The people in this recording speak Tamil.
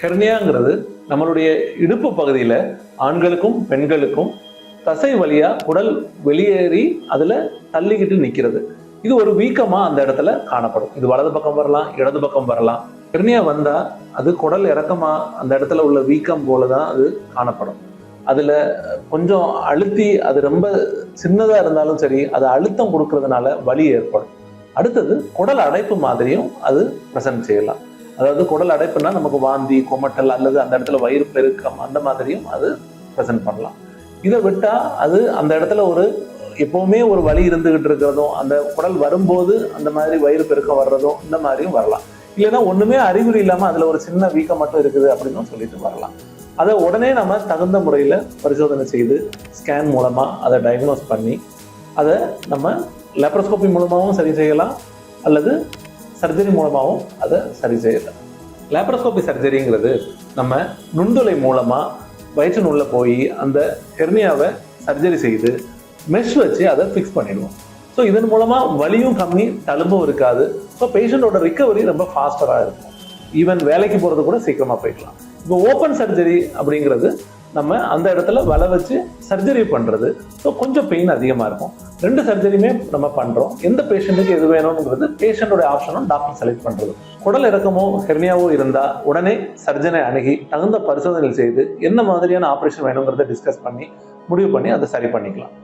ஹெர்னியாங்கிறது நம்மளுடைய இடுப்பு பகுதியில் ஆண்களுக்கும் பெண்களுக்கும் தசை வழியா குடல் வெளியேறி அதில் தள்ளிக்கிட்டு நிற்கிறது. இது ஒரு வீக்கமா அந்த இடத்துல காணப்படும். இது வலது பக்கம் வரலாம், இடது பக்கம் வரலாம். ஹெர்னியா வந்தா அது குடல் இறக்கமா அந்த இடத்துல உள்ள வீக்கம் போலதான் அது காணப்படும். அதுல கொஞ்சம் அழுத்தி, அது ரொம்ப சின்னதா இருந்தாலும் சரி, அது அழுத்தம் கொடுக்கறதுனால வலி ஏற்படும். அடுத்தது குடல் அடைப்பு மாதிரியும் அது பிரசன்ட் செய்யலாம். அதாவது குடல் அடைப்புனா நமக்கு வாந்தி, கொமட்டல் அல்லது அந்த இடத்துல வயிறு பெருக்கம் அந்த மாதிரியும் அது பிரசன்ட் பண்ணலாம். இதை விட்டா அது அந்த இடத்துல எப்பவுமே ஒரு வலி இருந்துகிட்டு இருக்கிறதும், அந்த குடல் வரும்போது அந்த மாதிரி வயிறு பெருக்கம் வர்றதும் இந்த மாதிரியும் வரலாம். இல்லைன்னா ஒண்ணுமே அறிகுறி இல்லாம அதுல ஒரு சின்ன வீக்கம் மட்டும் இருக்குது அப்படின்னு சொல்லிட்டு வரலாம். அதை உடனே நம்ம தகுந்த முறையில் பரிசோதனை செய்து ஸ்கேன் மூலமா அதை டயக்னோஸ் பண்ணி அதை நம்ம லேப்ரோஸ்கோபி மூலமாகவும் சரி செய்யலாம், அல்லது சர்ஜரி மூலமாகவும் அதை சரி செய்யலாம். லேப்ரோஸ்கோபி சர்ஜரிங்கிறது நம்ம நுண்துளை மூலமா வயிற்றினுள்ள போய் அந்த ஹெர்னியாவை சர்ஜரி செய்து மெஷ் வச்சு அதை ஃபிக்ஸ் பண்ணிடுவோம். ஸோ இதன் மூலமா வலியும் கம்மி, தழும்பும் இருக்காது. ஸோ பேஷண்டோட ரிக்கவரி ரொம்ப ஃபாஸ்டராக இருக்கும். ஈவன் வேலைக்கு போகிறது கூட சீக்கிரமாக போய்க்கலாம். இப்போ ஓப்பன் சர்ஜரி அப்படிங்கிறது நம்ம அந்த இடத்துல வலை வச்சு சர்ஜரி பண்ணுறது. ஸோ கொஞ்சம் பெயின் அதிகமாக இருக்கும். 2 சர்ஜரியுமே நம்ம பண்ணுறோம். எந்த பேஷண்ட்டுக்கு எது வேணும்ங்கிறது பேஷண்டோட ஆப்ஷனும் டாக்டர் செலக்ட் பண்ணுறது. குடல் இறக்கமோ ஹெர்னியாவோ இருந்தால் உடனே சர்ஜனை அணுகி தகுந்த பரிசோதனை செய்து என்ன மாதிரியான ஆப்ரேஷன் வேணுங்கிறத டிஸ்கஸ் பண்ணி முடிவு பண்ணி அதை சரி பண்ணிக்கலாம்.